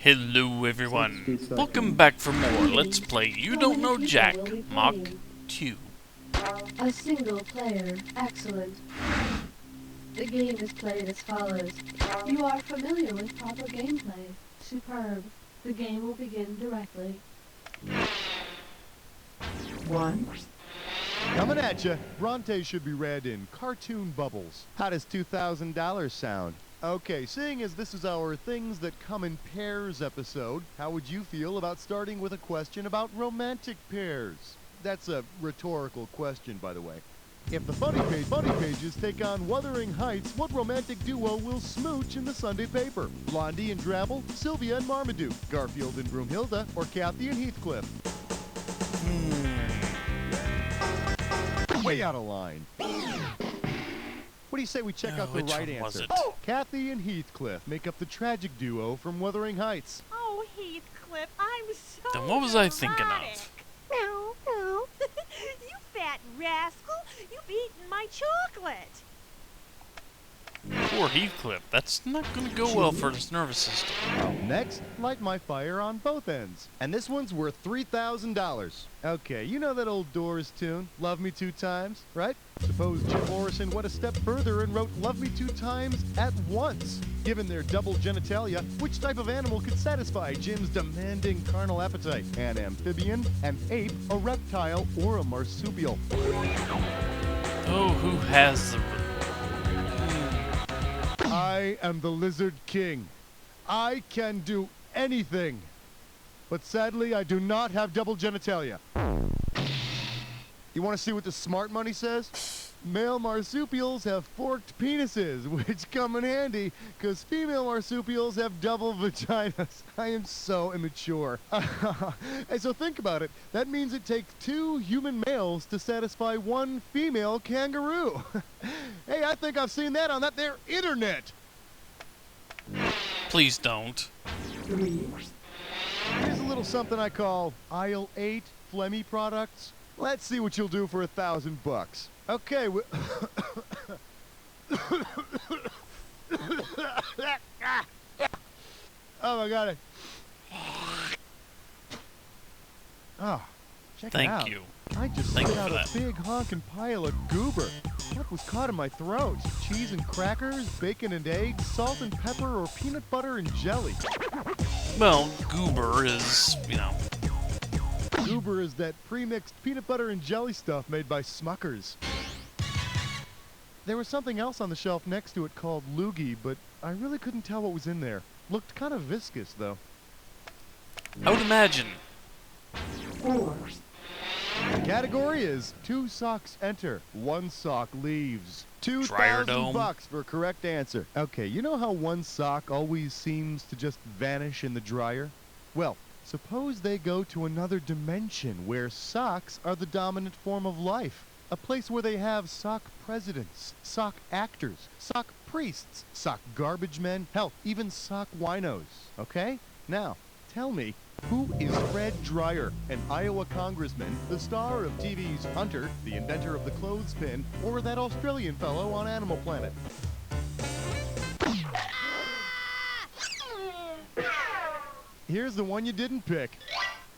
Hello everyone, welcome back for more Let's Play You Don't Know Jack, Mach 2. A single player, excellent. The game is played as follows. You are familiar with proper gameplay. Superb. The game will begin directly. 1. Coming at you, Bronte should be read in cartoon bubbles. How does $2,000 sound? Okay, seeing as this is our Things That Come in Pairs episode, how would you feel about starting with a question about romantic pairs? That's a rhetorical question, by the way. If the funny pages take on Wuthering Heights, what romantic duo will smooch in the Sunday paper? Blondie and Drabble, Sylvia and Marmaduke, Garfield and Broomhilda, or Kathy and Heathcliff? Way out of line. What do you say we check out the right answer? Kathy and Heathcliff make up the tragic duo from Wuthering Heights. Oh, Heathcliff, I'm so Then what was I thinking of? No, no. You fat rascal! You've eaten my chocolate! Poor Heathcliff, that's not gonna go well for his nervous system. Next, light my fire on both ends. And this one's worth $3,000. Okay, you know that old Doors tune, Love Me Two Times, right? Suppose Jim Morrison went a step further and wrote Love Me Two Times at once. Given their double genitalia, which type of animal could satisfy Jim's demanding carnal appetite? An amphibian, an ape, a reptile, or a marsupial? Oh, who has the... I am the Lizard King. I can do anything. But sadly, I do not have double genitalia. You want to see what the smart money says? Male marsupials have forked penises, which come in handy, because female marsupials have double vaginas. I am so immature. And so think about it. That means it takes 2 human males to satisfy 1 female kangaroo. Hey, I think I've seen that on that there internet. Please don't. 3. Here's a little something I call Aisle 8 Flemmy products. Let's see what you'll do for $1,000. Okay, oh my God. Oh, check it out. Thank you. I just Thank spit you out for a that. big honkin' pile of goober. What was caught in my throat? Cheese and crackers, bacon and eggs, salt and pepper, or peanut butter and jelly? Well, goober is, you know... Goober is that pre-mixed peanut butter and jelly stuff made by Smuckers. There was something else on the shelf next to it called loogie, but I really couldn't tell what was in there. Looked kind of viscous, though. I would imagine. 4. The category is 2 socks enter, 1 sock leaves. Dryer dome. $2,000 for a correct answer. Okay, you know how 1 sock always seems to just vanish in the dryer? Well, suppose they go to another dimension where socks are the dominant form of life. A place where they have sock presidents, sock actors, sock priests, sock garbage men, hell, even sock winos. Okay? Now, tell me, who is Fred Dryer, an Iowa congressman, the star of TV's Hunter, the inventor of the clothespin, or that Australian fellow on Animal Planet? Here's the one you didn't pick.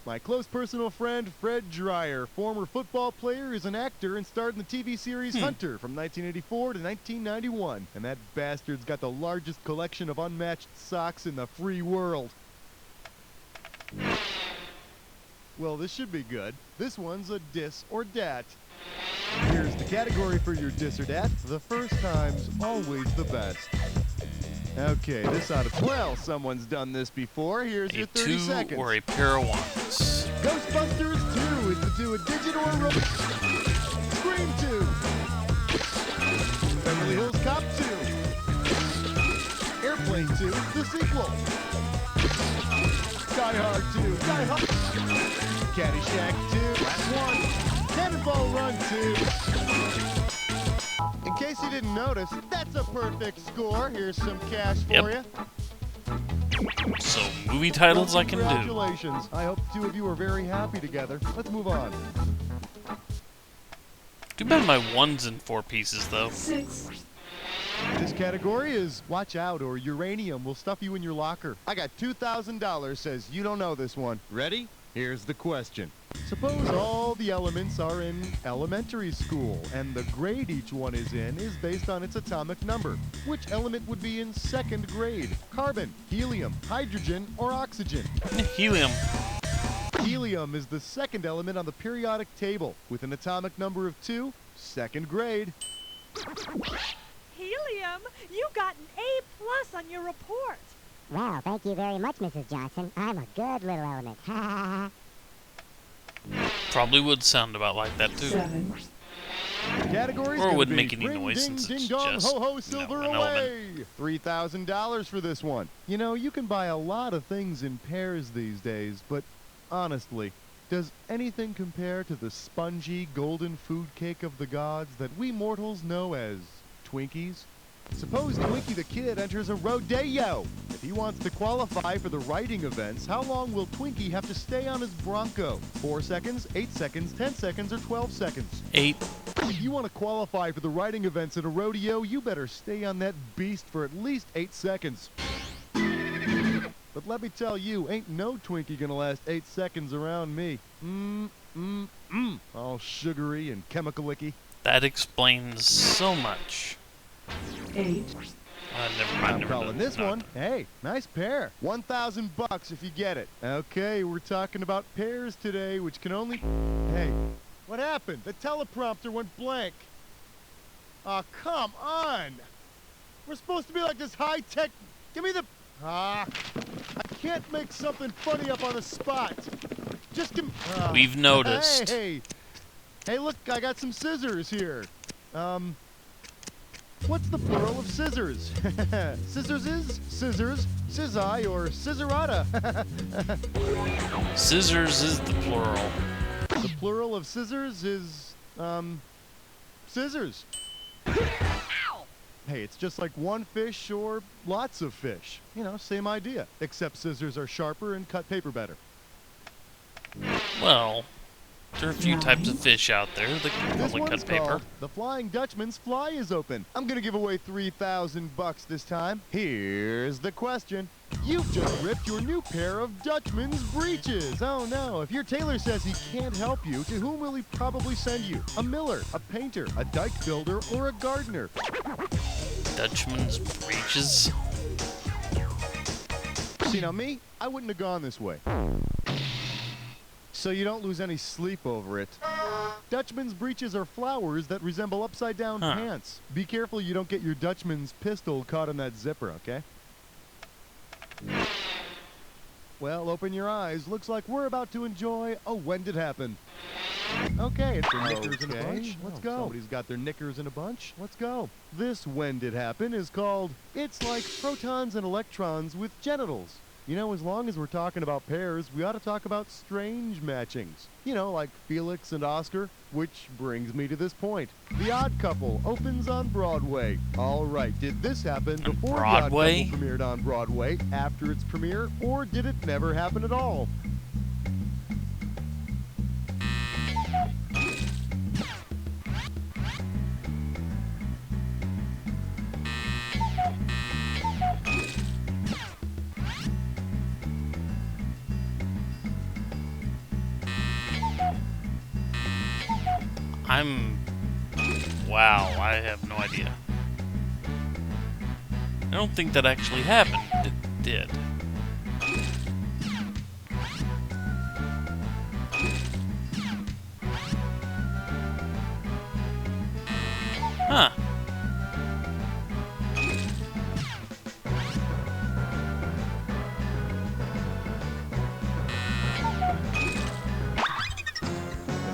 My close personal friend, Fred Dryer, former football player, is an actor and starred in the TV series Hunter from 1984 to 1991. And that bastard's got the largest collection of unmatched socks in the free world. Well, this should be good. This one's a dis or dat. Here's the category for your dis or dat. The first time's always the best. Okay, this out of... Well, someone's done this before. Here's A your 30 2 seconds. or a pair of 1s. Ghostbusters 2 is to do a digital or Scream 2. Beverly Hills Cop 2. Airplane 2, the sequel. Die Hard 2. Die Hard. Caddyshack 2. Last one. Cannonball Run 2. In case you didn't notice, that's a perfect score. Here's some cash for you. So, movie titles I can do. Congratulations. I hope the 2 of you are very happy together. Let's move on. Too bad my 1's in 4 pieces, though. 6. This First category is watch out or uranium will stuff you in your locker. I got $2,000 says you don't know this one. Ready? Here's the question. Suppose all the elements are in elementary school, and the grade each one is in is based on its atomic number. Which element would be in second grade? Carbon, helium, hydrogen, or oxygen? Helium. Helium is the second element on the periodic table, with an atomic number of 2, second grade. Helium, you got an A+ on your report. Well, thank you very much, Mrs. Johnson. I'm a good little element. Ha ha ha. Probably would sound about like that too. 7, Categories Or gonna wouldn't be make any ring, noise ding, since ding it's dong, just, ho ho, you know, silver an away. $3,000 for this one. You know, you can buy a lot of things in Pears these days, but honestly, does anything compare to the spongy golden food cake of the gods that we mortals know as Twinkies? Suppose Twinkie the Kid enters a rodeo. If he wants to qualify for the riding events, how long will Twinkie have to stay on his Bronco? 4 seconds, 8 seconds, 10 seconds, or 12 seconds? 8. If you want to qualify for the riding events at a rodeo, you better stay on that beast for at least 8 seconds. But let me tell you, ain't no Twinkie gonna last 8 seconds around me. All sugary and chemical-icky. That explains so much. 8, Never mind. I'm Never calling mind, this no. one. Hey, nice pair. $1,000 if you get it. Okay, we're talking about pairs today, which can only... Hey, what happened? The teleprompter went blank. Aw, come on. We're supposed to be like this high-tech... Give me the... I can't make something funny up on the spot. Just give me... We've noticed. Hey, look, I got some scissors here. What's the plural of scissors? Scissors is, scissors, scissai, or scissorata. Scissors is the plural. The plural of scissors is, scissors. Hey, it's just like one fish or lots of fish. You know, same idea. Except scissors are sharper and cut paper better. Well, there are a few types of fish out there that can This probably one's cut paper. called The Flying Dutchman's Fly is Open. I'm gonna give away $3,000 this time. Here's the question. You've just ripped your new pair of Dutchman's breeches. Oh no, if your tailor says he can't help you, to whom will he probably send you? A miller, a painter, a dike builder, or a gardener? Dutchman's breeches. See, now me, I wouldn't have gone this way. So you don't lose any sleep over it. Dutchman's breeches are flowers that resemble upside-down Huh. pants. Be careful you don't get your Dutchman's pistol caught in that zipper, okay? Well, open your eyes. Looks like we're about to enjoy a When Did Happen. Okay, it's their knickers in a bunch. Let's go. Somebody's got their knickers in a bunch. Let's go. This When Did Happen is called It's Like Protons and Electrons with Genitals. You know, as long as we're talking about pairs, we ought to talk about strange matchings. You know, like Felix and Oscar, which brings me to this point. The Odd Couple opens on Broadway. All right, did this happen before Broadway? The Odd Couple premiered on Broadway, after its premiere, or did it never happen at all? Wow, I have no idea. I don't think that actually happened. It did. Huh.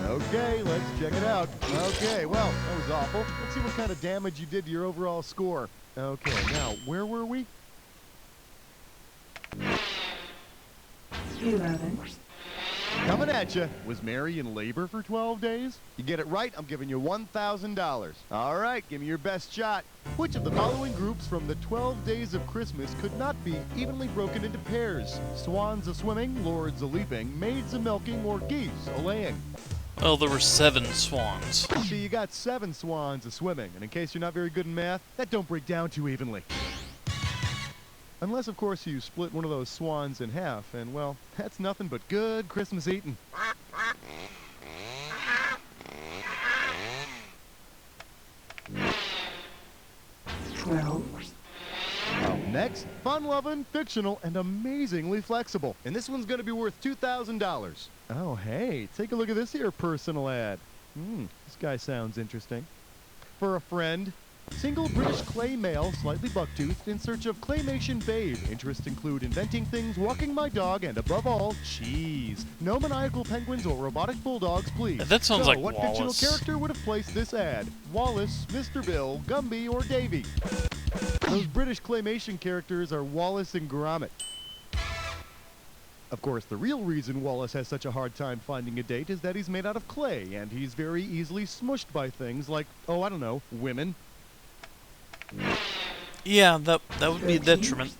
Okay, let's check it out. Okay, well, that was awful. Let's see what kind of damage you did to your overall score. Okay, now, where were we? 11, Coming at you. Was Mary in labor for 12 days? You get it right, I'm giving you $1,000. All right, give me your best shot. Which of the following groups from the 12 Days of Christmas could not be evenly broken into pairs? Swans a-swimming, lords a-leaping, maids a-milking, or geese a-laying? Oh, there were 7 swans. See, you got 7 swans a-swimming, and in case you're not very good in math, that don't break down too evenly. Unless, of course, you split one of those swans in half, and, well, that's nothing but good Christmas eating. 12, Up next, fun-loving, fictional, and amazingly flexible. And this one's gonna be worth $2,000. Oh, hey, take a look at this here personal ad. This guy sounds interesting. For a friend, single British clay male, slightly buck-toothed, in search of Claymation babe. Interests include inventing things, walking my dog, and above all, cheese. No maniacal penguins or robotic bulldogs, please. That sounds so, like what Wallace. fictional character would have placed this ad? Wallace, Mr. Bill, Gumby, or Davy? Those British Claymation characters are Wallace and Gromit. Of course, the real reason Wallace has such a hard time finding a date is that he's made out of clay, and he's very easily smushed by things like, oh, I don't know, women. Yeah, that would be a detriment.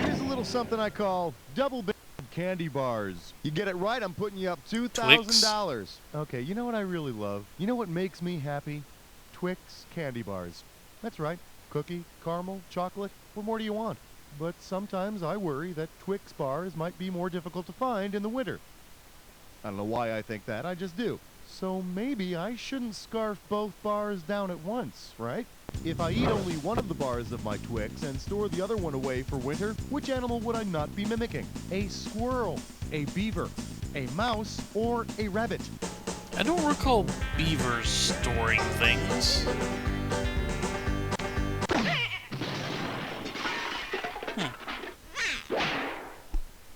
Here's a little something I call double big candy bars. You get it right, I'm putting you up $2,000. Okay, you know what I really love? You know what makes me happy? Twix candy bars. That's right. Cookie, caramel, chocolate. What more do you want? But sometimes I worry that Twix bars might be more difficult to find in the winter. I don't know why I think that, I just do. So maybe I shouldn't scarf both bars down at once, right? If I eat only one of the bars of my Twix and store the other one away for winter, which animal would I not be mimicking? A squirrel, a beaver, a mouse, or a rabbit? I don't recall beavers storing things.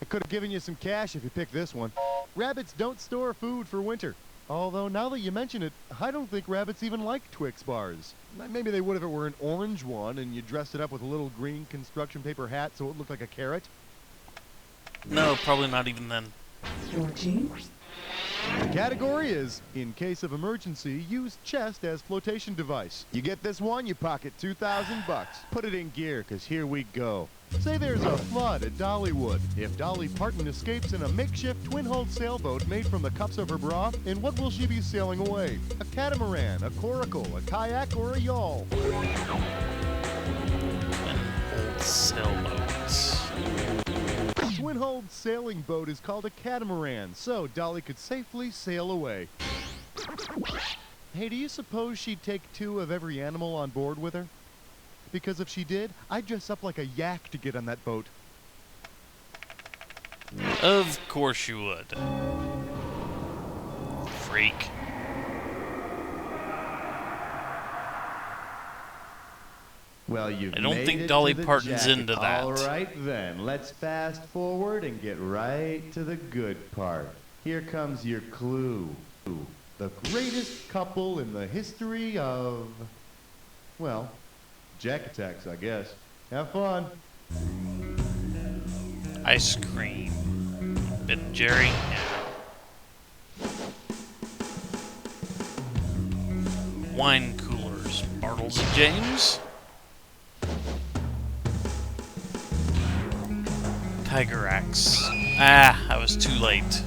I could have given you some cash if you picked this one. Rabbits don't store food for winter. Although, now that you mention it, I don't think rabbits even like Twix bars. Maybe they would if it were an orange one and you dressed it up with a little green construction paper hat so it looked like a carrot. No, probably not even then. 14, The category is, in case of emergency, use chest as flotation device. You get this one, you pocket $2,000. Put it in gear, 'cause here we go. Say there's a flood at Dollywood. If Dolly Parton escapes in a makeshift twin-hulled sailboat made from the cups of her bra, in what will she be sailing away? A catamaran, a coracle, a kayak, or a yawl? An old sailboat. A twin-hulled sailing boat is called a catamaran, so Dolly could safely sail away. Hey, do you suppose she'd take 2 of every animal on board with her? Because if she did, I'd dress up like a yak to get on that boat. Of course you would. Freak. Well, you I don't think Dolly Parton's into that. All right, then. Let's fast forward and get right to the good part. Here comes your clue. The greatest couple in the history of... well, jack attacks, I guess. Have fun. Ice cream. Ben Jerry. Yeah. Wine coolers. Bartles and James. Tiger Axe. Ah, I was too late.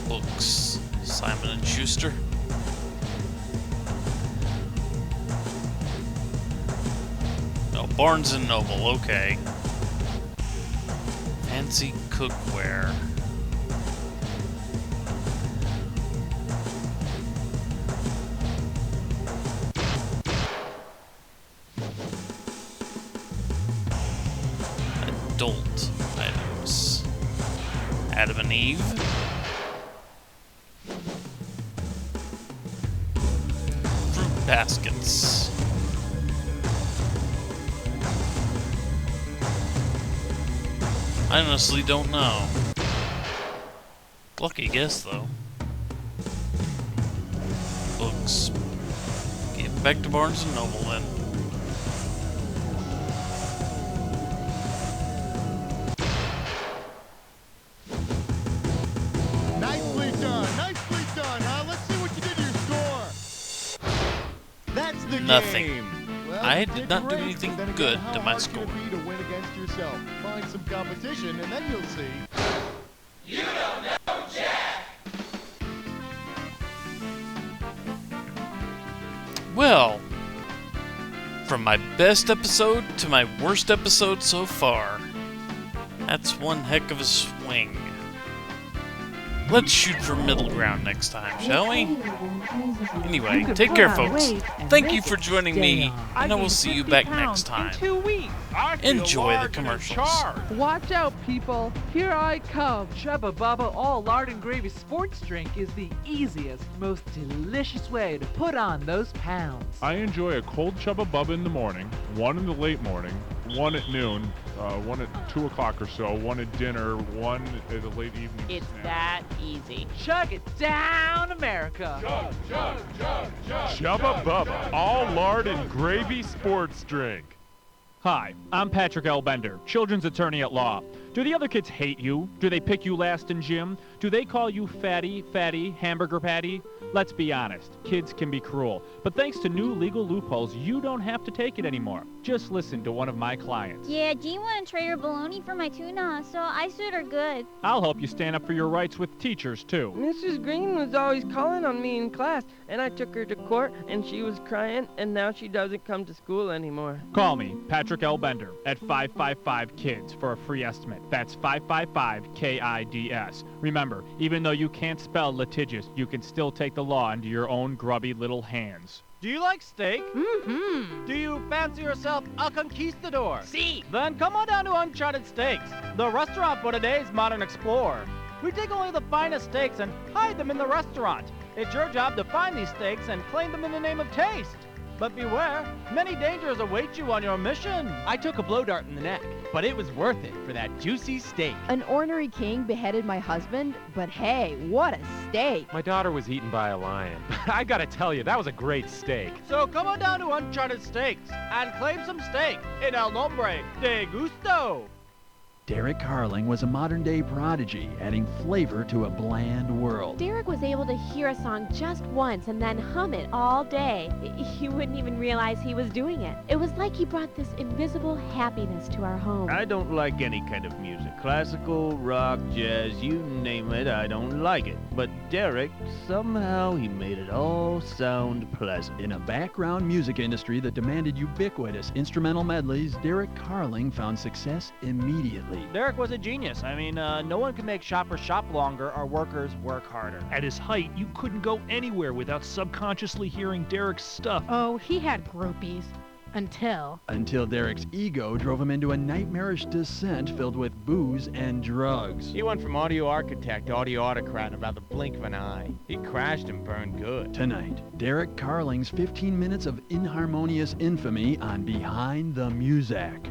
Books. Simon and Schuster. Oh, Barnes and Noble, okay. Fancy cookware. Adult items. Adam and Eve. Fruit baskets. I honestly don't know. Lucky guess, though. Books. Get back to Barnes & Noble, then. Nicely done, huh? Let's see what you did to your score. That's the Nothing. game. Well, I you did not do great, anything but then again, good how to my hard could it score. be to win against your yourself. Find some competition, and then you'll see. Well, from my best episode to my worst episode so far, that's one heck of a swing. Let's shoot for middle ground next time, shall we? Anyway, take care, folks. Thank you for joining me, and I will see you back next time. 2 weeks. Enjoy the commercials. Watch out, people. Here I come. Chubba Bubba All Lard and Gravy Sports Drink is the easiest, most delicious way to put on those pounds. I enjoy a cold Chubba Bubba in the morning, one in the late morning, one at noon, one at 2 o'clock or so, one at dinner, one at a late evening It's snack. that easy. Chug it down, America. Chubba Bubba All Lard and Gravy Sports Drink. Hi, I'm Patrick L. Bender, children's attorney at law. Do the other kids hate you? Do they pick you last in gym? Do they call you fatty, hamburger patty? Let's be honest, kids can be cruel. But thanks to new legal loopholes, you don't have to take it anymore. Just listen to one of my clients. Yeah, Jean wouldn't trade her bologna for my tuna, so I sued her good. I'll help you stand up for your rights with teachers, too. Mrs. Green was always calling on me in class, and I took her to court, and she was crying, and now she doesn't come to school anymore. Call me, Patrick L. Bender, at 555-KIDS for a free estimate. That's 555-KIDS. Remember, even though you can't spell litigious, you can still take the law into your own grubby little hands. Do you like steak? Mm-hmm. Do you fancy yourself a conquistador? See. Then come on down to Uncharted Steaks, the restaurant for today's modern explorer. We take only the finest steaks and hide them in the restaurant. It's your job to find these steaks and claim them in the name of taste. But beware, many dangers await you on your mission. I took a blow dart in the neck, but it was worth it for that juicy steak. An ornery king beheaded my husband, but hey, what a steak. My daughter was eaten by a lion. I gotta tell you, that was a great steak. So come on down to Uncharted Steaks and claim some steak in El Nombre de Gusto. Derek Carling was a modern-day prodigy, adding flavor to a bland world. Derek was able to hear a song just once and then hum it all day. You wouldn't even realize he was doing it. It was like he brought this invisible happiness to our home. I don't like any kind of music. Classical, rock, jazz, you name it, I don't like it. But Derek, somehow he made it all sound pleasant. In a background music industry that demanded ubiquitous instrumental medleys, Derek Carling found success immediately. Derek was a genius. I mean, no one can make shoppers shop longer or workers work harder. At his height, you couldn't go anywhere without subconsciously hearing Derek's stuff. Oh, he had groupies. Until Derek's ego drove him into a nightmarish descent filled with booze and drugs. He went from audio architect to audio autocrat in about the blink of an eye. He crashed and burned good. Tonight, Derek Carling's 15 minutes of inharmonious infamy on Behind the Muzak.